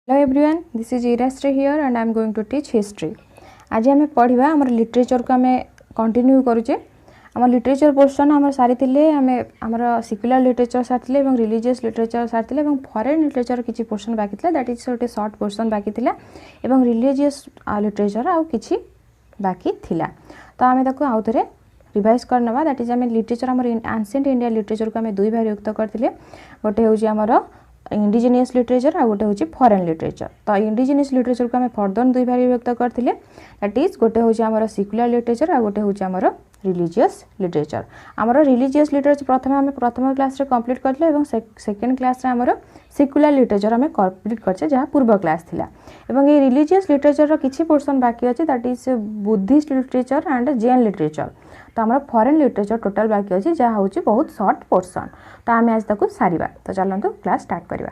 Hello everyone, this is Irasri here and I am going to teach history. आज आम पढ़ा आम literature को आम कंटिन्यू करुचे आम लिटरेचर पोर्शन आम सारी आम आमर सिक्युलर लिटरेचर सारी रिलीजियस लिटरेचर सारी फॉरेन लिटरेचर किसी पोर्शन बाकी था दैट इज गोटे शॉर्ट पोर्शन बाकी था रिलीजियस लिटरेचर आउ किछि बाकी थिला तो आम आउ थे रिवाइज करना दैट इज आम लिटरेचर आम एंशिएंट इंडिया लिटरेचर को आम दुई भाग युक्त करते गोटे हूँ आमर इंडिजिनियस लिटरेचर आ गोटे हूँ फॉरेन लिटरेचर तो इंडिजिनियस लिटरेचर को आम फर्दर दुई भाग विभक्त करते दैट इज गोटे हूँ आमर सिक्युलर लिटरेचर आ गोटे हूँ आमर रिलीजियस लिटरेचर आमर रिलीजियस लिटरेचर प्रथम क्लास रे कंप्लीट करथिले सेकेंड क्लास रे आमर सिक्युलर लिटरेचर आम कंप्लीट करछे जहाँ पूर्व क्लास थिला एवं ये रिलीजियस लिटरेचर रो किछि पोर्शन बाकी अछि that is Buddhist literature and Jain literature तो आम फॉरेन लिटरेचर टोटल बाकी अच्छी जहाँ हूँ बहुत शॉर्ट पोर्शन तो आम आज ताको सारिबा तो चलते क्लास स्टार्ट करवा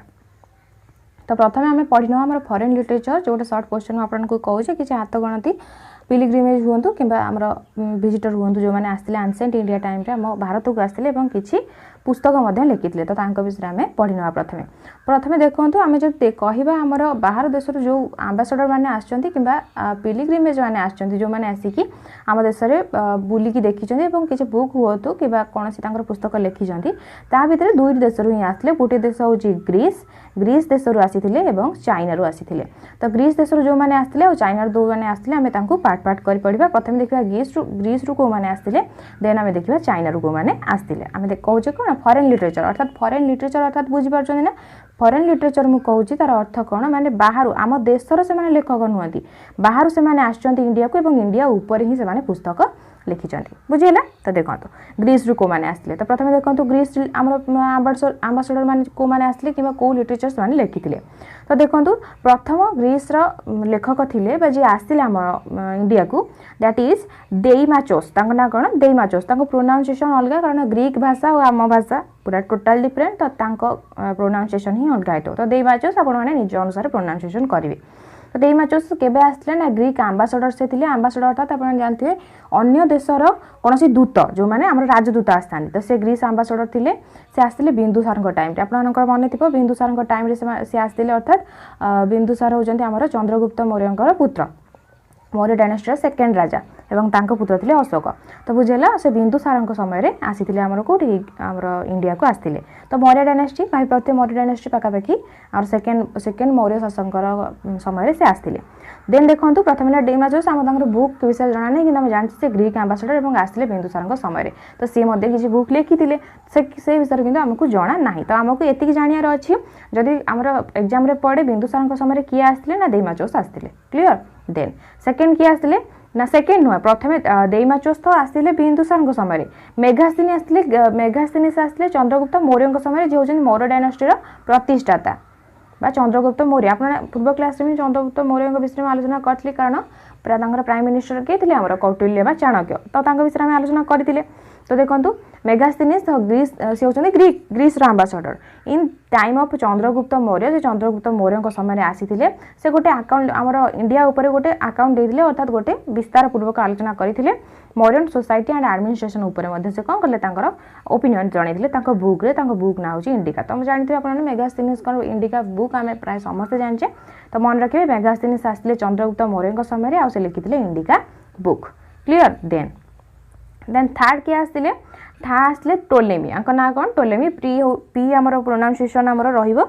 तो प्रथम आम पढ़िना आम फॉरेन लिटरेचर जो शॉर्ट पोर्शन आपको कहूँ कि हाथ गणती पिलिग्रिमेज हूँ कि विजिटर हूँ जो मैंने आसते एंशिएंट इंडिया टाइम रे आम भारत को आसते किसी पुस्तक लिखिते तो विषय आम पढ़िना प्रथमे प्रथमे देखो आम जो कहवा आमर बाहर देश जो आम्बासडर मैंने आसछंती किंबा पिलिग्रिमेज मैंने आसछंती जो मैंने आसिकी आम देश में बुलिकी देखिछंती किसी बुक हुआ कि कौन पुस्तक लिखिछंती ता भितर दुई देश ही आसले गोटे देश हूँ ग्रीस देश आसीथिले एवं चाइना रू आसीथिले तो ग्रीस देश जो मैंने आसथिले और चाइना दो मैंने आसथिले आमे तांको पार्ट पार्ट कर पढ़िबा प्रथम देखिबा ग्रीस रू को माने आसथिले देन आमे देखिबा चाइना रू को माने आसथिले आमे कहूचे कोन फॉरेन लिटरेचर अर्थात बुझी पारछन ना फॉरेन लिटरेचर मु कहूची तार अर्थ कोन माने बाहर आम देशर से माने लेखक नुहंती बाहर से माने आछंती इंडिया को एवं इंडिया ऊपर ही से माने पुस्तक लिखिछंती बुझिला तो देखंतु ग्रीस रू को माने आसले तो प्रथमे देखंतु ग्रीस हमर आम्बासडर माने को माने आसले किबा को लिटरेचर्स माने लिखिथिले तो देखंतु प्रथम ग्रीस रो लेखक थिले बा जे आसले हम इंडिया को दैट इज डेइमाचोस तांको ना कोन डेइमाचोस तांको प्रोनाउंसिएशन अलगा कारण ग्रीक भाषा और आम भाषा पूरा टोटल डिफरेंट तो तांको प्रोनाउंसिएशन ही अलगा हेतो तो डेइमाचोस आपण माने निज अनुसार प्रोनाउंसिएशन करिवे तो डेइमाचोस केबे आसले ना ग्रीक आम्बासडर से थिले आम्बासडर अर्थात आपण जानथिबे अन्य देशर कोनोसी दूत जो माने हमर राजदूत आस्थान तो से ग्रीस आम्बासडर थिले से आसले बिंदुसार टाइम रे आपनकर मन थिबो बिंदुसार टाइम रे से आसले अर्थात बिंदुसार होजंती हमर चंद्रगुप्त मौर्यंकर पुत्र मौर्य डायनेस्टी सेकेंड राजा एवं तांको पुत्र थिले अशोक तो बुझेला से बिंदुसार समय रे आसीथिले हमर कोठी हमर इंडिया को आस्थिले तो मौर्य डायनेस्टी भाई पाते मौर्य डायनेस्टी पाखापाखि और सेकेंड मौर्य शासकर समय रे से आस्थिले देन देखंतु प्रथम डेइमाचोस आम तांकर बुक के विषय जाना नहीं कि जानते से ग्रीक आम्बासडर एवं आसले बिंदुसार समय रे तो सी मध्य किसी बुक लिखिथिले से विषय किंतु हमको जाना नहीं तो हमको एतिक जानियार अछि जदि हमर एग्जाम रे पड़े बिंदुसार समय रे किए आसथिले ना डेइमाचोस आसथिले क्लियर देन सेकेंड किए आसथिले ना सेकेंड नुह प्रथमे डेइमाचोस तो आसथिले बिंदुसार समय रे मेगास्थनीस आसथिले चंद्रगुप्त मौर्य समय जे होजन मौर्य डायनेस्टी रो प्रतिष्ठाता बा चंद्रगुप्त मौर्य आपन पूर्व क्लास में चंद्रगुप्त मौर्य विषय में आलोचना करथली कारण प्राइम मिनिस्टर के थिले हमर कौटिल्य बा चाणक्य तो तांका विषय में आलोचना करथिले तो देखंतु मेगास्थनीस ग्रीस से होचन ग्रीस रो ambassador in time of Chandragupta Maurya जे चंद्रगुप्त मौर्य समय आसीथिले से गोटे अकाउंट हमर इंडिया ऊपर गोटे अकाउंट देथिले अर्थात गोटे विस्तार पूर्वक आलोचना करथिले मॉडर्न सोसाइटी एंड एडमिनिस्ट्रेशन ऊपर मध्ये से कोन करले तांकर ओपिनियन जणैथिले तांको बुक ना होची इंडिका तो हम जानते आपन मेगास्थनीस को इंडिका बुक आमे प्राय समस्त जानचे तो मन रखिबे मेगास्थनीस आसले चंद्रगुप्त मौर्य समय रे आ से लिखिथिले Indica book clear then third के आसले टोलेमी आंक ना कोन टोलेमी पी हमर प्रोनाउंसिएशन हमर रहिबो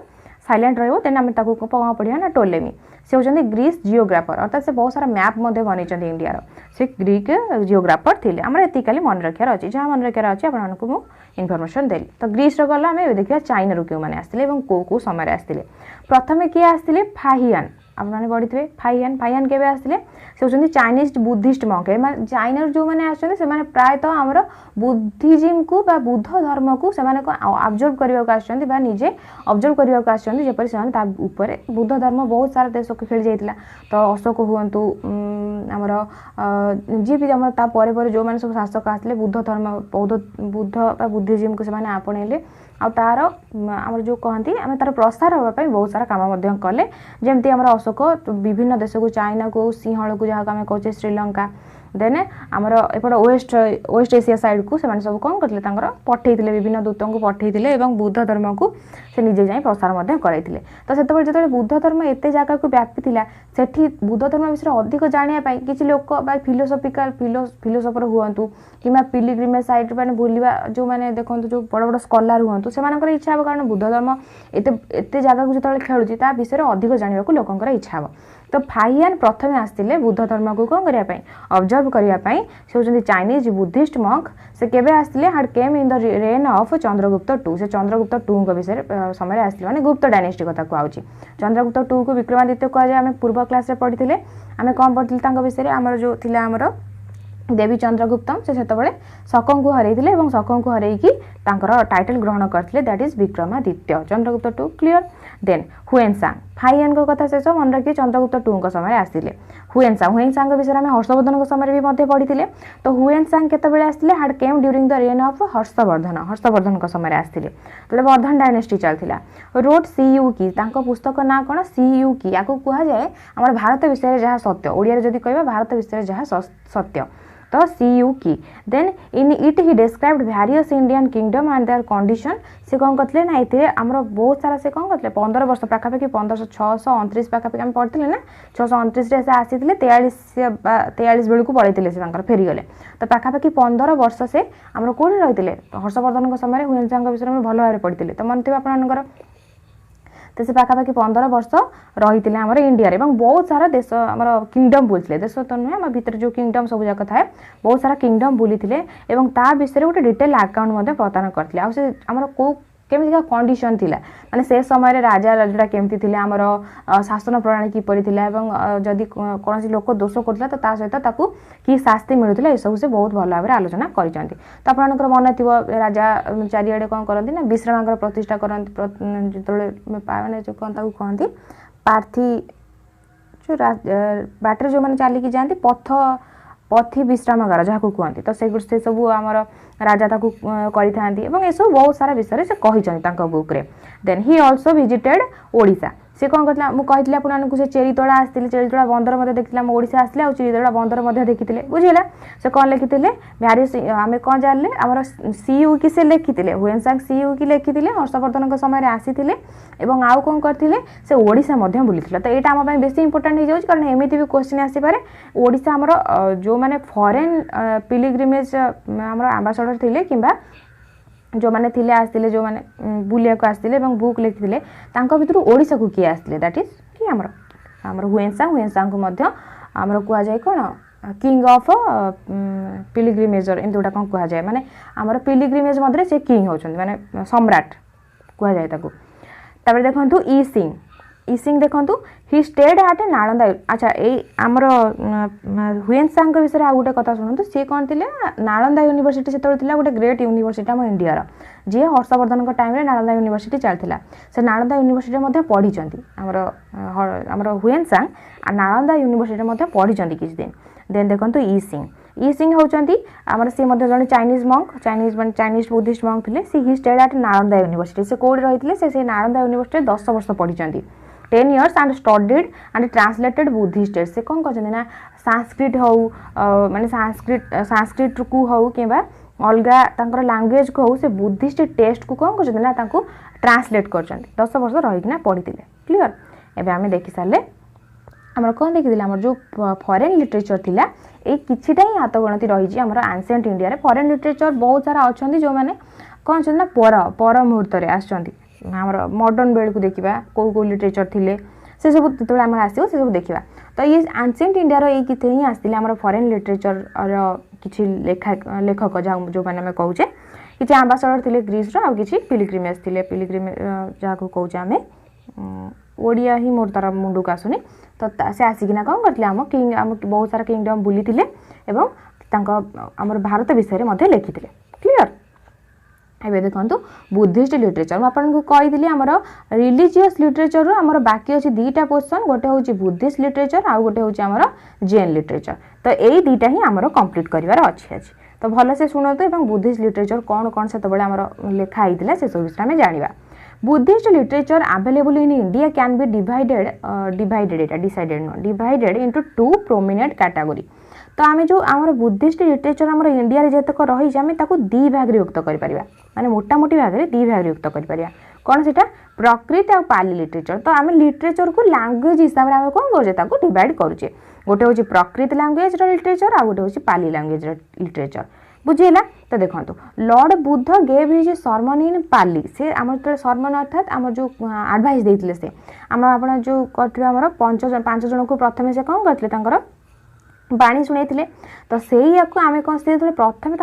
साइलेंट रहिबो देन हम ताको पढ़िया ना टोलेमी से होचंदी ग्रीस जियोग्राफर अर्थात से बहुत सारा मैप मध्ये बनेचंदी इंडिया रो से ग्रीक जियोग्राफर थिले हमर एतिकाली मन रखियार अछि जहां मन रखियार अछि आपन को मु इन्फॉर्मेशन देली तो ग्रीस रो गला हमें देखिया चाइना रो के माने आस्थिले एवं को समय आस्थिले प्रथमे के आस्थिले फाहियान आपने पढ़ी फाहियान केबे आस्थिले से होचंदी चाइनीज बुद्धिस्ट मंक चाइना जो माने आछंदी से माने प्राय तो हमर बुद्धिज्म को बा बुद्ध धर्म को से माने को ऑब्जर्व करिया को आछंदी बा निजे ऑब्जर्व करिया को आछंदी जेपर से ता ऊपर बुद्ध धर्म बहुत सारा देश को खेल जाइतिला तो अशोक हुंतु हमर जी भी हमर ता परे जो माने सब शासक आसले बुद्ध धर्म बुद्ध बा बुद्धिज्म को से माने आपणेले आ तार हमर जो कहंती हम तार प्रसार होबा पई बहुत सारा काम मध्यम कले जेमती हमर अशोक विभिन्न देश को चाइना को सिंहल को जहाँ आम कहे श्रीलंका देन आमर एपट वेस्ट एशिया साइड को से सब कौन करते पठे विभिन्न दूत को पठे बुद्ध धर्म को से निजे जाए प्रसार कराइले। तो से जो बुद्ध धर्म एत जगह को व्यापी सेठी बुद्ध धर्म विषय अधिक जानापी किसी लोक फिलोसफिकाल फिलोसफर हूँ कि पिलिग्रिमेज साइट मैंने बुलवा जो मैंने देखो जो बड़ बड़ स्कलार हूँ से इच्छा हे कारण बुद्ध धर्म एत जगह को जो खेलुची ता विषय अधिक जाना लोकंर इच्छा हे। तो फाहियान प्रथम आसते बुद्ध धर्म को कौन करने ऑब्जर्व करने से होती चाइनीज बुद्धिस्ट मंक से केबे आसते हार्ड came in the reign of Chandragupta two से चंद्रगुप्त टू विषय समय आसते माने गुप्त डायनेस्टी कथा कहूँ चंद्रगुप्त टू को विक्रमादित्य कहुए आम पूर्व क्लास पढ़ी आम कौन पढ़ी विषय आमर जो थिला आमर देवी चंद्रगुप्तम से शकं को हरैले और शकं को हरैकी टाइटल ग्रहण करते that is Vikramaditya Chandragupta two clear. Then Hiuen Tsang Fahien को कथा शेष मन रखिए चंद्रगुप्त टू समय आसते हुएनसांग विषय में हर्षवर्धन समय भी पढ़ी। तो हुएनसांग केतबेले आसते हार्ड केम during the reign of Harshvardhan समय आसते तो वर्धन डायनेस्टी चलता रोड सीयू की पुस्तक ना कौन सीयू की या कहुए आम भारत विषय जहाँ सत्य ओडिया जदि कह भारत विषय जहाँ सत्य तो सीयू की। Then in it he described various Indian kingdom and their condition से कौन करते ना ये आम बहुत सारा से कौन करते 15 वर्ष पाखापाखि 629 पाखापाखि आम पढ़ते ना 629 से आसी 43 बेलू पड़े से फेरीगले तो पाखापाखि 15 वर्ष से आम कौन रही हर्षवर्धन समय हुएनसांग विषय में भल भाव पढ़ी तो मन थे आपंकर तो से पाखापाखि 15 वर्ष रही आमर इंडिया रे बहुत सारा देश आमर किंगडम बुलते देश तो नुहे आम भर जो किंगडम सब जाक थाए बहुत सारा किंगडम बुली ता विषय गोटे डिटेल अकाउंट प्रदान करते आमर कौ केमिका कंडीशन थिला माने से समय राजा राजा केमती थिले आमर शासन प्रणाली किपरि थिला एवं जदि कौन लोक दोष करथिला तो ता सहित ताकू कि शास्ति मिलुथिला ए सब से बहुत भल भाव आलोचना करिसंती। तो आपनकर मन थिबो राजा चारिआडे कौन करंती ना विश्रामांकर प्रतिष्ठा करंती जेतले माने जो कौन ताकू कहंती पार्थी जो बाटर जो माने चाली की जांती पथी विश्रामागार जहाँ कहते तो से सब आमर राजा ताकू करिथांती एवं ए सब बहुत सारा विषय से कही बुक रे। Then he also visited Odisha से कौन करता मुझे आपको से चेरीतोड़ा आसते चेरीतोड़ा बंदर मध्य देखते ओडिशा आसले और चेरीतोड़ा बंदर मध्य देखी बुझीला से कौन लिखी भैरियस आम कौन जानले आमर सीयू की से लिखी हुएनसांग सीयू की लिखी हर्षवर्धन समय आसी एवं आउ कौन करते से ओडिशा मध्य बुली तो यहाँ आम बेस इंपोर्टाट हो जाए कारण एमती भी क्वेश्चन आसीपे ओडिशा आमर जो मैंने फॉरेन पिलिग्रिमेज आमर आंबासाडर थे कि जो मैंने थिले आसते जो मैंने बुलिया को आसते बुक लिखिले भितर ओडिशा को किए आसते दैट इज कि आमर हुएनसांग को मध्य आमर कहुए कौन किंग ऑफ पिलिग्रिमेजर एमती गोटा कौन कहुए माने आमर पिलिग्रिमेज मध्य से किंग होचंदी माने सम्राट कहुए ताकू। तापर देखंतु ई सिंह देखंतु ही स्टेड एट नालंदा अच्छा ये आमर हुएनसांग विषय आ गोटे कथा शुणु सी कौन थे नालंदा यूनिवर्सिटी से गोटे ग्रेट यूनिवर्सिटी आम इंडिया जी हर्षवर्धन टाइम नालंदा यूनिवर्सिटी चलता से नालंदा यूनिवर्सिटी पढ़ी आमर हुएनसांग नालंदा यूनिवर्सिटी पढ़ी किसी दिन। देन देखो ई सिंह होती आमर सी जन Chinese monk Chinese Buddhist monk थे सी he stayed at Nalanda university से कौट रही से नालंदा यूनिवर्सिटी 10 वर्ष पढ़ी 10 years and studied and translated Buddhist texts से कौन कहते ना संस्कृत हो माने संस्कृत को हो कि अलगा तांकर लैंग्वेज को हो से बुद्धिस्ट टेक्स्ट को कौन कहते ना तांको ट्रांसलेट कर 10 वर्ष रही पढ़ी क्लियर। एबे आमे देखि सारे आमर कौन देखी आमर जो फॉरेन लिटरेचर थिला ए किछिटा ही हाथ गणती रही आमर एंशिएंट इंडिया रे फॉरेन लिटरेचर बहुत सारा अच्छा जो मैंने कौन ना पर मुहूर्त आसछंती आमर मॉडर्न बेल को देखा कौ लिटरेचर थिले से सब जो आम आसो से सब देखा। तो ये एंशिएंट इंडिया रो ये ही आसते आम फॉरेन लिटरेचर किसी लेखक जहाँ जो मैंने कहे कि आंबासाडर थे ग्रीस रो कि पिलिग्रिमेज थे पिलिग्रिमेज जहाँ को कहे आम ओडिया ही मोर तार मुंड को आसुनी तो से आसिकिना कौन करते आम किंग आम बहुत सारा किंगडम बुली आमर भारत विषय लिखी क्लियर। एबे देखंतु बुद्धिस्ट लिटरेचर आपको कही आमर रिलीजियस लिटरेचर आमर बाकी अच्छी दुईटा पोर्शन गोटे हूँ बुद्धिस्ट लिटरेचर आउ गोटे हूँ आमर जैन लिटरेचर तो यही दुईटा ही आमर कंप्लीट करार अच्छी तो भल से शुणुतु एवं बुद्धिस्ट लिटरेचर कौन कौन से आमर लिखाई से सब विषय में जाना। Buddhist literature available in India can be divided into 2 prominent category तो आम जो आम बुद्धिस्ट लिटरेचर आम इंडिया जितक रही आम दी भाग में विभक्त कर माने मोटामोटी भाग में दी भाग में विभक्त कर कौन से प्रकृति और पाली लिटरेचर। तो आम लिटरेचर को लैंग्वेज हिसाब से कौन करें डिवाइड करुचे गोटे हूँ प्रकृति लैंग्वेज लिटरेचर आ गोटे हूँ पाली लैंग्वेज लिटरेचर बुझेगा। तो देखो lord Buddha gave his sermon in Pali से आम जो सरमन अर्थात आम जो आडभाइस देते से आम आप जो कर 5 जन को प्रथम से कौन करते बाणी शुणी तो से आम कौन से प्रथम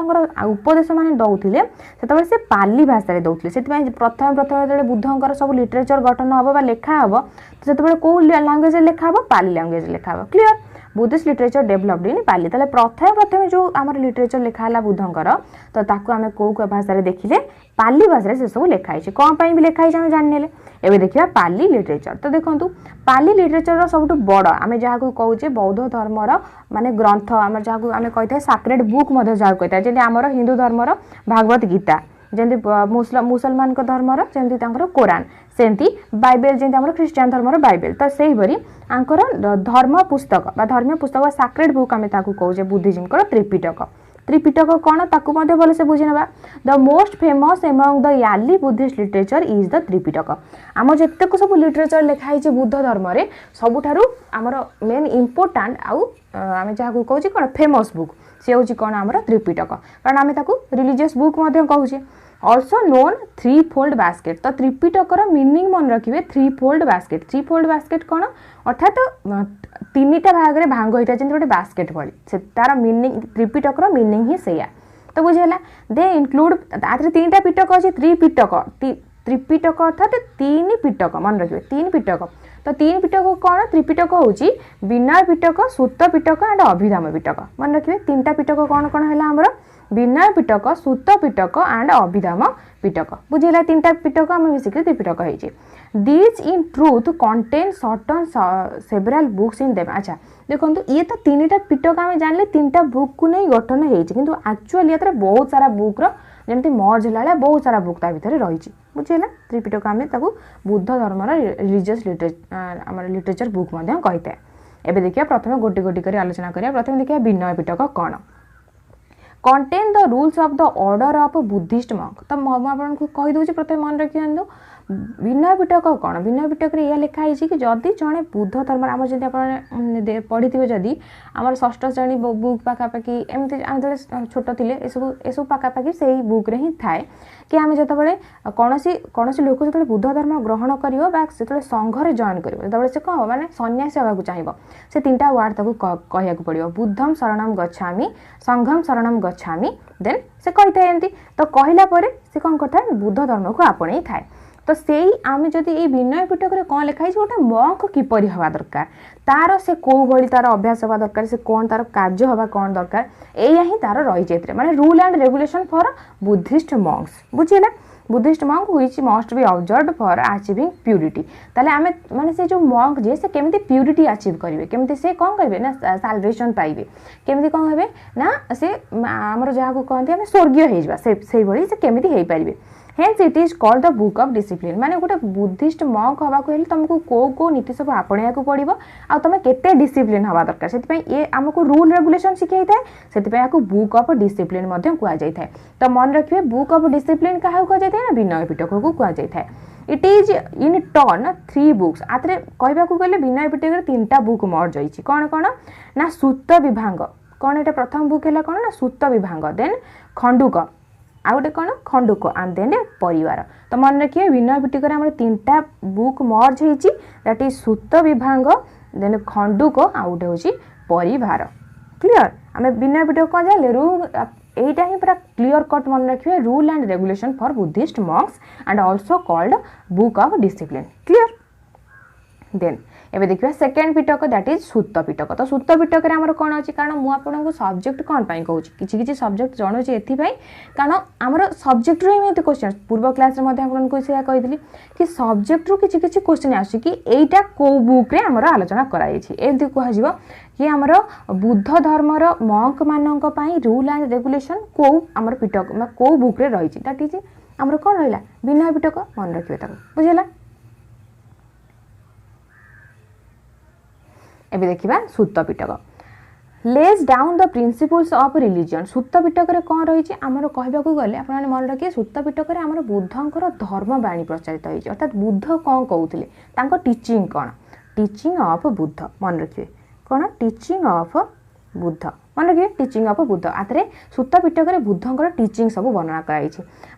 उपदेश मैंने दौले से पाली भाषा दौले से प्रथम प्रथम जो बुद्धंकर सब लिटरेचर गठन हम लेखा हम तो से कौ लैंग्वेज लेखा हम पाली लैंग्वेज लेखा हम क्लीयर बुद्धिस्ट लिटरेचर डेभलप्ड इन पाली। ताले प्रथम प्रथम जो आम लिटरेचर लिखाला बुद्धंकर तो ताकू आम कौ भाषा देखिले पाली भाषा से सब लिखाई कौन भी लिखाई आम जाने एवं देखा पाली लिटरेचर। तो देखो पाली लिटरेचर सब बड़ आम जहाँ कहे बौद्ध धर्मर माने ग्रंथ आम जहाँ आम कही साक्रेड बुक जहाँ कही जमी आमर हिंदू धर्मर भागवत गीता जमी मुसलमान धर्मर जमी कोरान सेमती बाइबल जमी ख्रीस्टियन धर्मर बाइबल। तो से आंकर धर्म पुस्तक धर्म पुस्तक साक्रेड बुक आम कहे बुद्धिज्म त्रिपिटक त्रिपिटक कौन ताकू भल से बुझी ना the most famous among the Pali Buddhist literature is the Tripitaka. आम जितेक सब लिटरेचर लिखाई बुद्ध धर्म में सबुठारु आमर मेन इम्पोर्टाट आउ आम जहाँ कहे कौन फेमस बुक सी हूँ कौन आमर त्रिपिटक कारण आम रिलीजियस बुक कहूँ also known three fold basket. तो त्रिपिटकर मीनिंग मन रखिए थ्री फोल्ड बास्केट कौन अर्थात 3टा भाग में भांग होता है जमी गोटे बास्केट भली से तार मीनिंग त्रिपिटकर मीनिंग ही सैया। तो बुझेगा दे इंक्लूड 3टा पिटक अच्छे त्रिपिटक त्रिपिटक अर्थात 3 पिटक मन रखिए 3 पिटक। तो 3 पिटक कौन त्रिपिटक हूँ विनय पिटक सूत पिटक एंड अभिधाम पिटक मन रखिए 3टा पिटक कौन कौन है आमर विनय पिटक सूत पिटक एंड अभिधाम पिटक बुझेगा 3टा पिटक आम मिसिक त्रिपिटक होती this in truth contain certain सेवराल books in them. अच्छा देखो ये तो 3टा पिटक आम जाने 3टा बुक को नहीं गठन हो एक्चुअली ये बहुत सारा बुक्र जमी मर्ज है बहुत सारा बुक भर रही बुझेगा त्रिपिटक आम बुद्ध धर्म रिलीजियस लिटरेचर बुक कही था। एवं देखिए प्रथम गोटी गोटी कर आलोचना करिया प्रथम देखिए विनय पिटक कौन contain the rules of the order of Buddhist monk. तो मुझे कहीदे प्रथम मन रखी था विनय पिटक कौन विनय पिटक यह लिखाई कि जदि जड़े बुद्ध धर्म आम जब पढ़ी थे जदि आम षष्ठ श्रेणी बुक पाखापाखि एमती आम जो छोट थे यू पाखापाखि से बुक रे ही थाए कि आम जो कौन लोक जो बुद्ध धर्म ग्रहण कर संघरे जॉइन कर से कौन माने सन्यासी होगा चाहिए से 3टा वार्ड ताको कहया पड़ो बुद्धम शरणम गच्छामि संघम शरणम गच्छामि देन से कही था एमती। तो कहला से कौन करता बुद्ध धर्म को आपणे थाए। तो से आम जदि ये विनय पिटक कौन लिखाई गोटे मंक किपरि हवा दरकार तार से कौ भली तार अभ्यास हवा दरकार से कौन तार कार्य हवा कौन दरकार या ही तार रही माने rule and regulation for Buddhist monks बुझेगा Buddhist monk which must be observed for achieving purity. ताले आमे माने से जो मंक जे से केमिति प्यूरिटी अचीव करिवे केमिति से कौन करिवे ना साल्वेशन पाइबे केमिति कौन हेबे ना से हमर जहाँ को कहते हैं स्वर्गीय हो जावा से भली से केमिति हेई परिबे। Hence it is called the book of discipline माने गोटे बुद्धिस्ट मंक हवा को हेले तुमको को नीति सब आपणिया को पड़ो आ तुम केते डिसिप्लिन हवा दरकार से ये आमको रूल रेगुलेशन शिखाई थाए से बुक ऑफ डिसिप्लिन कहुई थाए। तो मन रखिए बुक ऑफ डिसिप्लिन क्या कहुई थाए ना विनय पिटक को कहुई थाए। It is in turn 3 books आते कहवा गले विनय पिटक 3टा बुक मर्ज होती कौन कौन ना सूत विभांग कौन ये प्रथम बुक है कौन ना सूत विभांग देन खंडुक आ गए कौन खंडुक एंड देन परिवार। तो मन रखिए विनय पिटक आम 3टा बुक मर्ज होती दैट इज सूत विभांग देन खंडुक आ गए हूँ परिवार क्लीयर। आम विनय पिटक कौन जाने रूल यहीटा ही पूरा क्लीयर कट मन रखिए rule and regulation for Buddhist monks and also called book of discipline clear. Then एवं देखिए second Pitaka that is Sutta Pitaka. तो सूत पिटक आमर कौन अच्छी कारण मुझे सब्जेक्ट कौन कहूँ किसी सब्जेक्ट जनाऊँ एपाई कारण आमर सब्जेक्ट रू ही क्वेश्चन पूर्व क्लास आपको से कही कि सब्जेक्ट रू किसी क्वेश्चन आस कि एटा कौ बुक रे आमर आलोचना करमती कह कि आमर बुद्ध धर्मर मंक मानक रूल एंड रेगुलेशन कौ आमर पिटक कौ बुक रे रही दैट इज आमर कौन रहा विनय पिटक मन रखिए बुझेगा। एबे देखिबा Sutta Pitaka lays down the principles of religion Sutta Pitaka कौन रही आमर कहवाक गले आप मन रखिए सूत पिटक आम बुद्धंकर धर्मवाणी प्रचारित होती अर्थात बुद्ध कौन कहते टीचिंग कौन टीचिंग ऑफ बुद्ध मन रखिए कौन टीचिंग ऑफ बुद्ध मन रखिए टीचिंग ऑफ बुद्ध आते सूत पिटक बुद्धंकर टीचिंग सब वर्णना कराई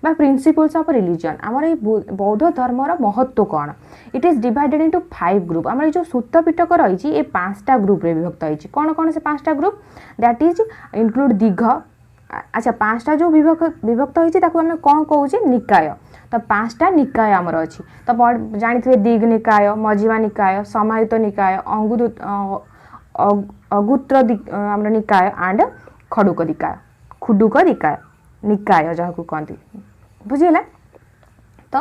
प्रिंसिपल्स ऑफ रिलीजन आमर बौद्ध धर्मर महत्व कौन it is divided into 5 group आम जो सूत पिटक रही ये 5टा ग्रुप रे विभक्त होती कौन कौन से 5टा ग्रुप दैट इज इंक्लूड दीघ अच्छा 5टा जो विभक्त होती आम कौन कहे निकाय तो 5टा निकाय आमर अच्छी तो जानी दीघ निकाय मझिमा निकाय समायुत निकाय अगुत्र आमर निकाय एंड खडुक निकाय निकाय जहाँ कहते बुझीगला तो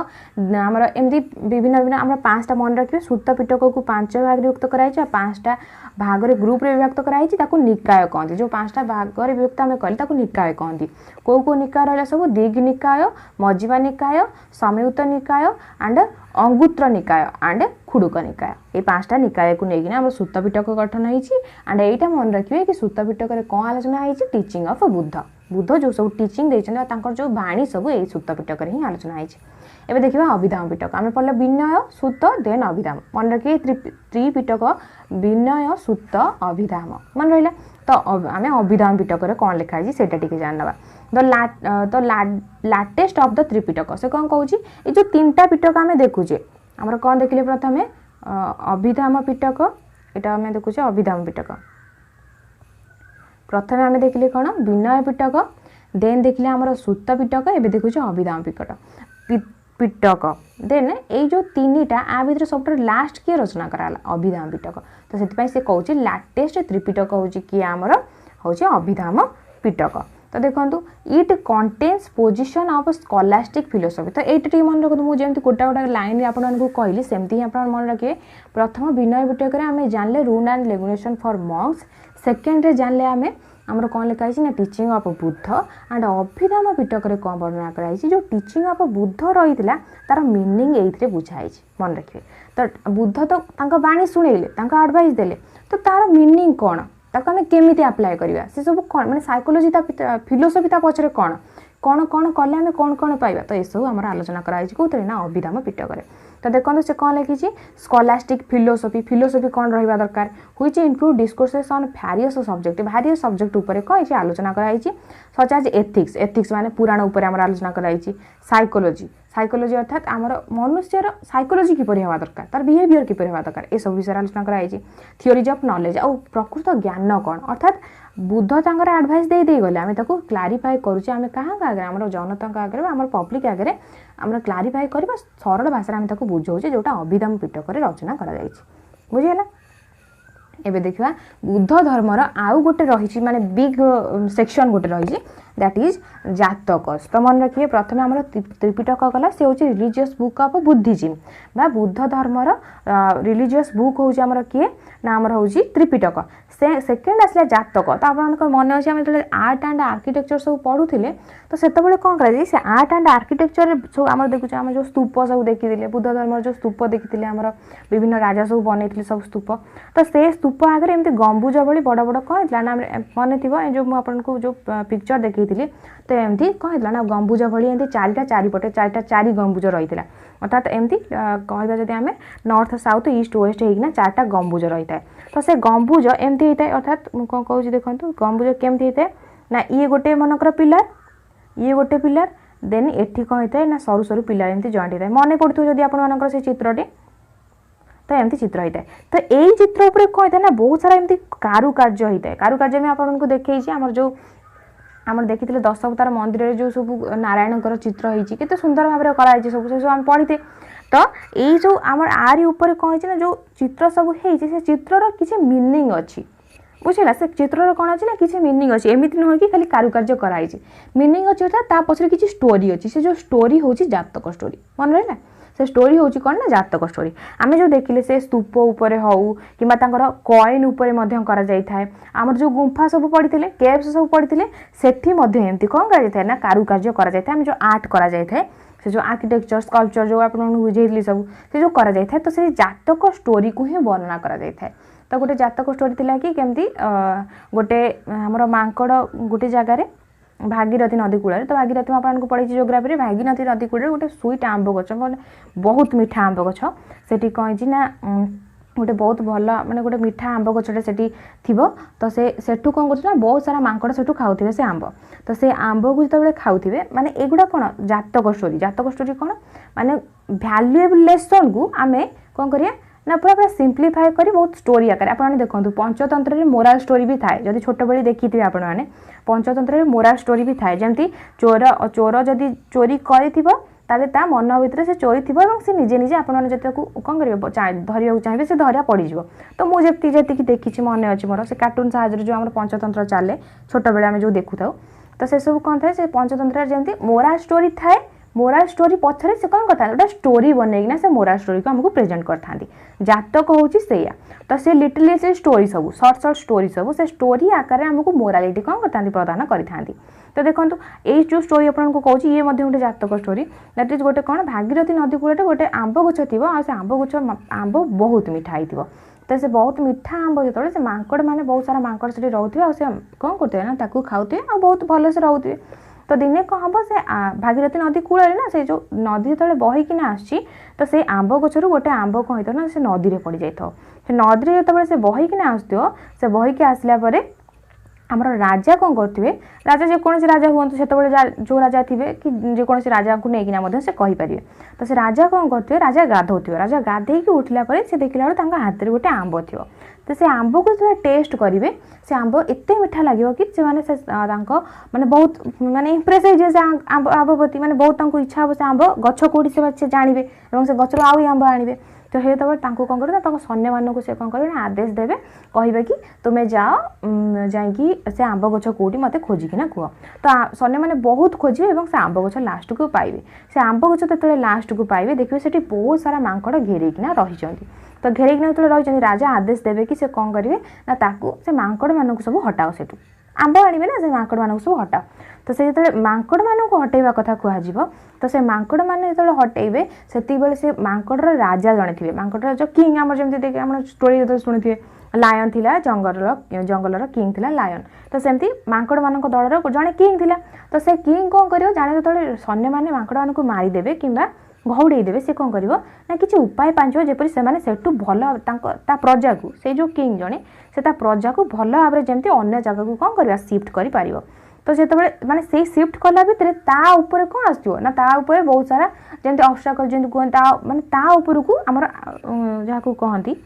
आमर एमती विभिन्न विभिन्न आम 5टा मन रखिए सूत पिटक को 5 भाग विभक्त कराई 5टा भाग रे ग्रुप रे विभक्त कराई निकाय कहती जो 5टा भाग रे विभक्त आम कहली निकाय कहती को निकाय रहा सब दीघ निकाय मझिमा निकाय समयुत निकाय एंड अंगुत्र निकाय एंड खुडुक निकाय ये 5टा निकाय को लेकिन आम सूत पिटक गठन होती एंड यहीटा मन रखिए कि सूत पिटक कौन आलोचना होती टीचिंग ऑफ बुद्ध जो सब टीचिंग देते जो बाणी सब यही सूत पिटक ही आलोचना होती एबे देखिबा अभिधाम पिटक आम पढ़ले विनय सूत देन अभिधाम मन रखिए त्रिपिटक विनय सूत अभिधाम मन रहा तो आम अभिधाम पिटक कौन लिखाई से जानना तो लाटेस्ट ऑफ द त्रिपिटक से कौन कहूँ ये जो 3टा पिटक आम देखुचे आमर कौन देखिले प्रथम अभिधाम पिटक यहाँ आम देखुचे अभिधाम पिटक प्रथम आम देखिले कौन विनय पिटक देन देखिले आमर सूत पिटक एबे देखुचे अभिधाम पिटक देन ये जो 3टा आ भर सब लास्ट किए रचना कराला अभिधाम पिटक तो से कहूँ लाटेस्ट त्रिपिटक हूँ किए आमर हूँ अभिधाम पिटक तो देखो it contains position of scholastic philosophy तो ये मन रखु मुझे गोटा गोटा लाइन आपको कहली सेमती ही आप मन रखिए प्रथम विनय पिटक आम जानले rule and regulation for Monks second जानले आम आमर कौन लिखाई ना teaching of Buddha and Abhidhamma पिटक कौन वर्णना कराई जो टीचिंग ऑफ बुद्ध रही तार मीनिंग ये बुझाई मन रखिए तो बुद्ध तो बाणी शुणेले एडवाइस देले तो तार मीनिंग कौन ताको आम केमी आप्लाय करवा से सब कौन मैंने साइकोलोजी फिलोसफी पचर कौन कौन कौन कले आम कौन कौन पाइबा तो यह सब आम आलोचना कराई कौन ना अभिधाम पिटक तो देखो से कौन लिखी स्कॉलास्टिक फिलोसफी कौन रहा दरकार which include discourses on various subject उपर कौन आलोचना कराई सच एज एथिक्स माने पुराण उपर आम आलोचना कराई साइकोलोजी अर्थात आमर मनुष्यर साइकोलोजी किपर हवा दरकार तार बिहेवियर किपर हवा दरकार ये सब विषय आलोचना कराई थियोरीज ऑफ नॉलेज और प्रकृत ज्ञान कौन अर्थात बुद्ध तांकर एडवाइस दे गले आम क्लारिफाई करुचे आम क्या आगे आम जनता आगे आम पब्लिक आगे आम क्लारिफाई करवा सरल भाषा आम बुझाऊे जोटा अभिधाम पिटक रचना कर बुझीगला एबे देखा बुद्ध धर्मर आउ गोटे रही माने बिग सेक्शन गोटे रही दैट इज जातकस तो मन रखिए प्रथम आम त्रिपिटक गला से हूँ रिलीजियस बुक ऑफ बुद्धिज्म बा बुद्ध धर्मर रिलीजियस बुक हूँ आमर किए ना आमर हूँ त्रिपिटक से सेकेंड आसला जातक तो आप मन अच्छे आम जो आर्ट एंड आर्किटेक्चर सब पढ़ुले तो से कौन कर से आर्ट एंड आर्किटेक्चर सब आम देखुचे आम जो स्तूप सब देखी बुद्ध धर्म जो स्तूप देखी आम विभिन्न राजा सब बनई सब स्तूप तो से स्तूप आगे एमती गंबुज भाई बड़ बड़ कौन होता ना मन थी जो मुझे जो पिक्चर देखी तो एमती कौन होता ना गंबुज भाई एमती चारिपटे चारि गंबुज रही है अर्थात एमती कहवा जब आम नॉर्थ साउथ ईस्ट वेस्ट होना 4टा गंबुज रही है तो से गंबुज एमती होता है अर्थात कौन कहूँ देखो गंबुज केमती होता है ना ये गोटे मनकर पिलर देन एठी कौन होता है ना सरू सरू पिलर एमती जॉइंट होता है मन पड़ो जब आप से चित्रटी तो एमती चित्र होता है तो यही चित्र उपर कौन होता है ना बहुत सारा एमती कारुकार्य होता है कारुकार्य में आपको देखी आमर जो आम देखी 10 अवतार मंदिर जो सब नारायण चित्र होती केते सुंदर भाव में कराई सब से आम पढ़ी तो यही जो आम आरी उपर कौन ना जो चित्र सब होती से चित्रर किसी मीनिंग अच्छी बुझेगा से चित्रर कौन अच्छी ना किसी मीनिंग अच्छी एमती नुह कि खाली कारुकार्य कराई मीनिंग अच्छी अर्थात पछरे किसी स्टोरी अच्छी से जो स्टोरी हूँ जातक स्टोरी मन रहा से स्टोरी हूँ कौन ना जातक स्टोरी आम जो देखिले से स्तूप उपरे हऊ कि कॉइन उपरे करा जाय थाए आमर जो गुंफा सब पड़ते केव्स सब पड़ते सेठी एमती कौन करा जाय ना कारुकार्य करा जाय थाए आम जो आर्ट करा जाय थाए से जो आर्किटेक्चर स्कल्पचर जो आप बुझे सब से जो करा जाए तो से जातक स्टोरी को ही वर्णना करा जाए। तो गोटे जातक स्टोरी थिला कि केमती गोटे हमर मांकड़ गोटे जगार भागीरथी नदी कूल तो भागीरथी में आपको पढ़ी जियोग्राफी भागीरथी नदी कूल गोटे स्वीट आंब गछ मैंने बहुत मीठा आंब गछ से कहीं ना गोटे बहुत भल माने गोटे मीठा आंब गछटे सेठी थिबो तो सेठू कौन करछना बहुत सारा मांकड़ सेठू खाउथिबे से आंब तो से आंब को जतबे खाउथिबे माने एगुडा कोन जातक स्टोरी कोन माने वैल्यूएबल लेसन को आमे कोन करिया ना पूरा पूरा सिंप्लीफाई करी बहुत स्टोरी आकार आपने देखो पंचतंत्र में मोराल स्टोरी भी थाए जदि छोट बेली देखी थे आपण मैंने पंचतंत्र में मोराल स्टोरी भी थाए जमती चोर जदि चोरी करिथिबो ताले ता मन भितर से चोरी थिबो एवं से निजे निजे आपण माने जति को कोन करियो धरिया चाहिए से धरिया पड़ी जिवो तो मु जेति जेति देखी मन अच्छी मोर से कार्टून साहाଯ୍य जो हमर पंचतंत्र चले छोट बेले आमे जो देखु थाउ तो से सब कोन थाए से पंचतंत्र जेमती मोराल स्टोरी थाए मोराल स्टोरी पछरे से कौन करता गोटे स्टोरी बनैकिना से मोराल स्टोरी को हमको प्रेजेंट करता जातक होची सेया तो से लिटिल लिटिल स्टोरी सब शॉर्ट स्टोरी सब से स्टोरी आकार हमको मोरालिटी कौन करता प्रदान करता तो देखो ये जो स्टोरी आपको कहूँ ये गोटे जातक स्टोरी दैट इज गोटे कौन भागीरथी नदी कूल गोटे आंब गछ थी से आंब गछ आंब बहुत मीठा हो तो से बहुत मीठा आंब जो से मांकड़ मैंने बहुत सारा मांकड़ से रोथे से कौन करते ना ताकू खाऊे और बहुत भल से रोथे तो दिने कौन हम से भागीरथी नदी कूल ना से जो नदी जो बहीकिना आसी तो से आंब गचर गोटे आंब कौन होता ना से नदी में पड़ जाए से नदी जो से बहीकिना आसो से बहीकी आसला आमर राजा कौन करते राजा जेकोसी राजा हूँ से जो राजा थे कि जेकोसी राजा को लेकिन से कहींपर तो से राजा कौन करते राजा गाधोथे राजा गाधेक उठला से देखला बेलू हाथ में गोटे आंब थी तो से आंब को जो टेस्ट करेंगे से आंब एत मीठा लगे कि से माने बहुत माने इम्प्रेस हो से आंब प्रति माने बहुत इच्छा हम से आंब गछ कौटी से जानवे और से गचर आउ आंब आणवे तो ये तब कौन कर सैन्य मानक से कौन कर आदेश देवे कहे कि तुम्हें जाओ जा से आंब गछ कौटी मत खोजिकिना कह तो सैन्य मैंने बहुत खोजे और से आंब गछ लास्ट को पाइबे से आंब गछ जो लास्ट को पाइबे देखिए से बहुत सारा मांकड़ घेरेकिना रही तो घेरेकिना जो रही राजा आदेश देवे कि से कौन करेंगे ना ताकू से मांकड़ मानक सब हटाओ से आंब आणवे ना से मांकड़ मानक सब हटाओ तो से जो मांकड़ मानक हटेवा कथा कह तो से मांकड़ मैंने जो हटेबे से मांकड़ राजा जड़े थे मांकड़ जो किंग आम जमी देखिए आम स्टोरी जो शुणी लायन थिला जंगलर किंग थिला लायन तो सेमती मांकड़ मान दलर जड़े किंग थिला तो से किंग कौन कर जाने जो सैन्य मैंने मांकड़ मान मारिदेवे कि घौड़े देवे से कौन कर ना कि उपाय पांच जपरी से भल प्रजा को से जो किंग जड़े से प्रजा को भल भाव में जमी अन्य जगह को कौन कर सिफ्ट कर तो से माने से शिफ्ट कला भितर ता ऊपर कौन आसो ना ता ऊपर बहुत सारा जमी ऑब्स्टेकल जमी कहते माने ता ऊपर को आमर जहाँ को कहती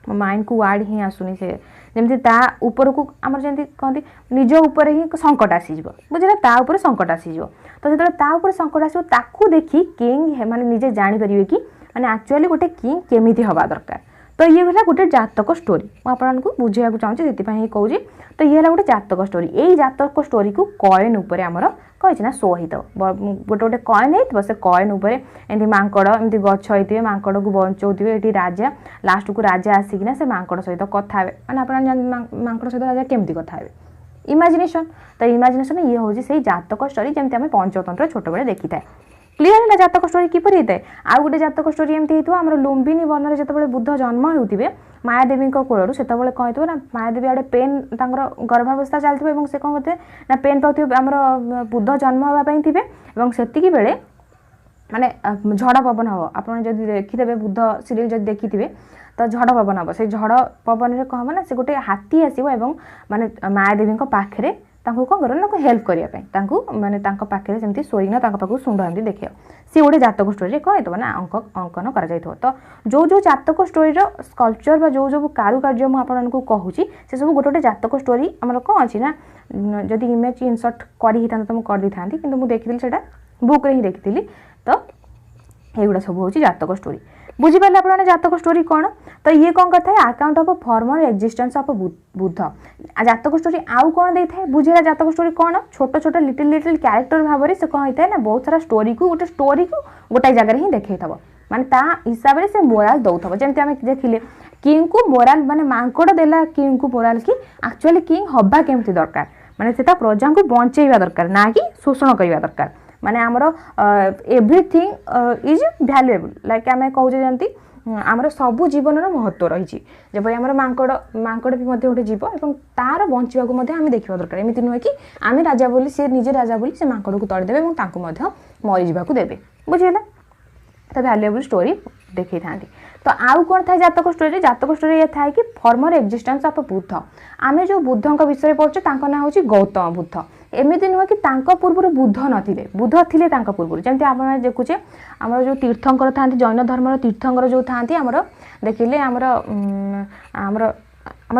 माइंड को वार्ड ही आसुनी से जमी ता ऊपर को आमर जमी कहती निज ऊपर ही संकट आसीज बुझे ता ऊपर संकट आसीज तो जो ता ऊपर संकट आसो ताकू देखी किंग माने निजे जानीपर कि माने एक्चुअली गोटे किंग केमिति हवा दरकार तो ये है गोटे जातक स्टोरी आपको बुझे चाहिए से कहूँ तो ये है गोटे जातक स्टोरी यही जातक स्टोरी को कॉइन उपर आमर कही ना शो होता गोटे गोटे कॉइन हो से कॉइन उपर एमती मांकड़ एमती गछ होते मांकड़ को बचाऊे ये राजा लास्ट को राजा आसिकिना से मांकड़ सहित कथा मैंने आप मांकड़ सहित राजा केमती कथा हे इमेजिनेशन तो इमेजिनेशन ये हूँ से जातक स्टोरी जमी आम पंचतंत्र छोट बेले देखी था क्लीयर है जातक स्टोरी किपर होता है आउ गोटे जातक स्टोरी एमती होम लुम्बिनी वन में जो बुद्ध जन्म होते मायादेवी कूल से कौन हो ना मायादेवी आड़े पेन गर्भावस्था चलती से कौन करते ना पेन पाते आम बुद्ध जन्म हाँपाई थे से बेले माने झड़ पवन हम आप देखिदे बुद्ध सीरियल जब देखी तो झड़ पवन हम से झड़ पवन में कौन हम ना से गोटे हाथी आसो माने मायादेवी पाखे कौन कर हेल्प करने माने पाखे सेमती शोईना पाखक शुंड एमती देखिए सी गोटे जातक स्टोरी कौन हो ना अंकन कर तो जो जो जातक स्टोरीर स्कल्पचर जो जो कारुकार्य मुझे कहूँ से सब गोटे गोटे जातक स्टोरी आम कौन अच्छी ना जदि इमेज इनसर्ट कर तो मुझे कर था कि मुझे देखी से बुक ही देखी तो युवा सब हूँ जातक स्टोरी बुझीपारे आप जातक स्टोरी कौन तो ये कौन करता है account of former existence of Buddha जातक स्टोरी आउ कौन दे था बुझेगा जातक स्टोरी कौन छोट छोट लिटिल लिटिल क्यारेक्टर भाव से कौन होता है ना बहुत सारा स्टोरी को गोटे जगह ही देखे माने ता हिसाब से मोराल दौथब जमी आम देखिले किंग को मोराल माने मांकड़ देला किंग को मोराल कि एक्चुअली किंग हवा केमती दरकार माने से प्रजा को बंचेवा दरकार ना कि शोषण करवा दरकार माने आमर एवरीथिंग इज वैल्यूएबल लाइक आम कहूचे जमी आमर सबू जीवन महत्व रही जब आम मांकड़ मांकड़ भी गोटे जीव और तार बंचाक आम देखा दरकार एमती नुहे कि आम राजा बोली सी निजे राजा बोली से मांकड़ को तड़ीदेवे और मरी जावाक देवे बुझीगला तो वैल्यूएबल स्टोरी देखी था। तो आउ कौन था जातक स्टोरी ये था कि फॉर्मर एक्जिस्टेंस ऑफ बुद्ध आम जो बुद्ध विषय पढ़े ना हूँ गौतम बुद्ध एमती नुहे कि पूर्व बुद्ध नथिले बुद्ध थिले पूर्व जमी आप देखुचे आम जो तीर्थंकर था जैन धर्म तीर्थंकर जो था देखिले आमर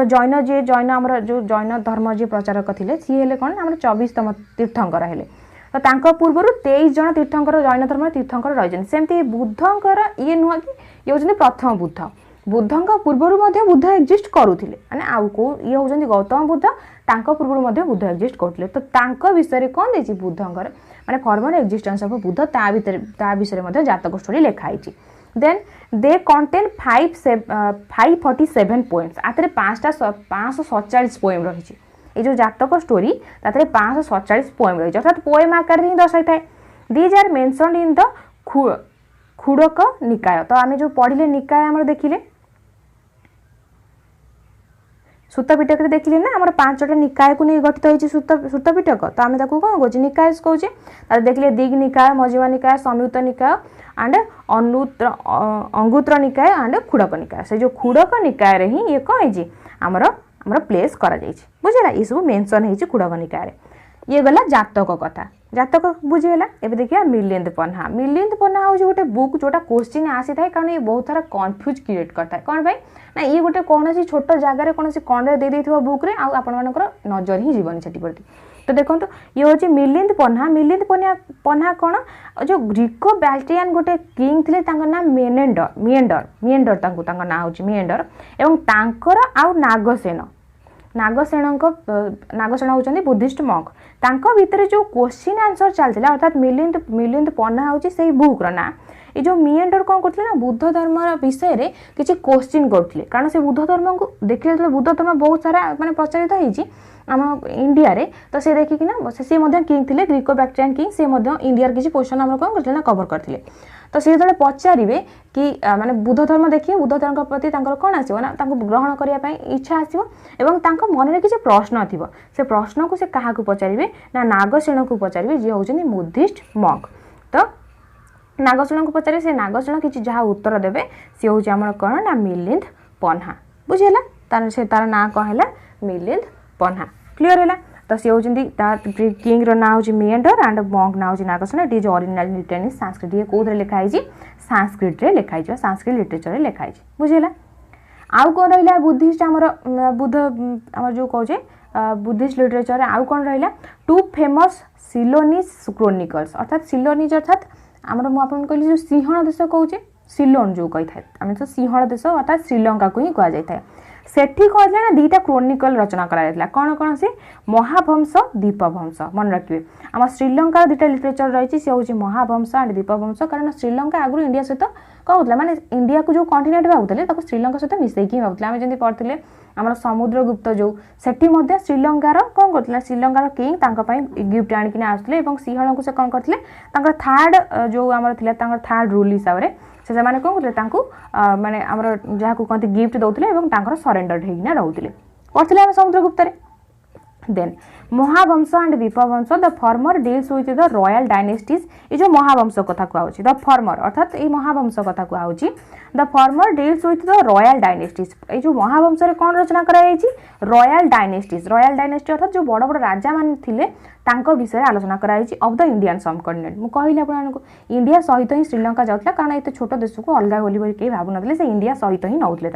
जैन जी जैन आमर जो जैन धर्म जी प्रचारक थे सी हेले कौन आम 24तम तीर्थंकर हेले तो तांको पूर्व 23 जन तीर्थंकर जैन धर्म तीर्थंकर रही सेमती बुद्धंकर ये नुह कि ये होती प्रथम बुद्ध बुद्धंक पूर्वर बुद्ध एक्जिस्ट करुले माने आउ को ये होती गौतम बुद्ध तांको पूर्वर बुद्ध एक्जिस्ट करते तो तांको विषय कौन देछि बुद्धंकर माने फॉर्मर एक्जिस्टेंस ऑफ बुद्ध ता विषय जातक स्टोरी लिखाई देन दे कंटेन 547 पोएम्स आते 547 पोएम रही ये जो जातक स्टोरी ताते 547 पोएम रही अर्थात पोएम आकार ही दर्शाई थाए these are mentioned in the Khuddaka Nikaya तो आम जो पढ़िले निकाय आम देखिले सूत पिटक देखिले ना आम 5टा निकाय को नहीं गठित होती सूत पिटक तो आम कौन कहे निकाय कहे देखिले दिग निकाय मजिमा निकाय संयुक्त निकाय एंड अंगुत्र निकाय एंड खुड़क निकाय से जो खुड़क निकाय रे ही ये कौन है आमर प्लेस करा बुझेगा ये सब मेंशन हो खुड़क निकाय ये गला जातक कथा जातक बुझीगला एबे देखिए मिलिंद पन्हा हूँ गोटे बुक जोटा क्वेश्चन आसी था कारण ये बहुत सारा कन्फ्यूज क्रिएट करता है कौन भाई ना ये गोटे कौन सी छोट जगार कौन सी कण दे बुक रे आपर नजर ही जीवन से प्रति तो देखो ये हूँ मिलिंद पन्हा कौन जो ग्रीको बैल्टियन गोटे किंग थे ना मिएंडर ना हूँ मिएंडर एवं तांकर आउ नागसेन होती बुद्धिस्ट मंक तांको भितर जो क्वेश्चन आंसर चलता अर्थात मिलिंद पन्हा हूँ से बुक्र ना ये जो मिएंडर कौन करते ना बुद्ध धर्म विषय रे किसी क्वेश्चन करते कारण से बुद्ध धर्म को देखिए बुद्ध धर्म बहुत सारा माने प्रचारित होती आम इंडिया रे तो से देखिकी ना सी किंग थे ग्रीको बैक्ट्रियन किंग से इंडिया किसी क्वेश्चन आम कौन करते कवर करते तो सी जो पचारे कि माने बुद्ध धर्म देखिए बुद्ध धर्म प्रति कौन आसो ना ग्रहण करने इच्छा आसो मन में किसी प्रश्न थी से प्रश्न को से क्या पचारे ना नागसेन को पचारे जी हूँ बुद्धिस्ट मंक तो नागसेन को पचारे से नागसेन किसी जहाँ उत्तर देवे सी हूँ आम कौन ना मिलिंद पन्हा बुझीगला तार से तार ना कौन है मिलिंद पन्हा क्लीयर है तो सी हूँ किंग ना हूँ मिएंडर एंड मंक ना हूँ Nagasena it is original written in Sanskrit ये कौन लिखाई संस्कृत रे लिखाई संस्कृत लिटरेचर लिखाई बुझीगला आउ कौन रहा बुद्धिस्ट आमर बुद्ध आम जो कहे बुद्धिस्ट लिटरेचर आउ कौन रहा 2 फेमस सिलोनीज क्रोनिकल्स अर्थात सिलोनीज अर्थात आमर मुझे कहली जो सिंहण देश कहे सिलोन जो कही था आम तो सिंहण देश अर्थात श्रीलंका को ही कहुए सेठी कौन ना 2टा क्रोनिकल रचना करा कौन कौन से महावंश दीपवंश मन रखिए आम श्रीलंकार 2टा लिटरेचर रही सी हूँ महावंश एंड दीपवंश कारण श्रीलंका आगु इंडिया सहित कौन होता माने इंडिया को जो कॉन्टिनेंट भावुले श्रीलंका सहित मिसेकी भावुले आम जमी पढ़ते आम समुद्रगुप्त जो सेठी श्रीलंकार कौन करते श्रीलंकार किंग गिफ्ट आणिक आसुले सिंहण को से कौन करते थार्ड जो आम थार्ड रूल हिसाब से कौन करते माने आमर जहाँ को कहते गिफ्ट दौले सरेंडर होना रोते पढ़ते आम Samudragupta then Mahavamsa and Dipavamsa the former deals with the royal dynasties ये जो महावंश कथा कहूँ द फॉर्मर अर्थात ये महावंश कथा कहूँ the former deals with the royal dynasties ये जो महावंश रे कौन रचना कराई रॉयल डायनेस्टी अर्थात जो बड़ बड़ राजा मान थिले तांको विषय आलोचना कराई ऑफ द इंडियन सबकॉन्टिनेंट मु कहली आपको इंडिया सहित ही श्रीलंका जाऊला कारण ये छोट देश को अलग बोली कहीं भावु ना से इंडिया सहित ही नौले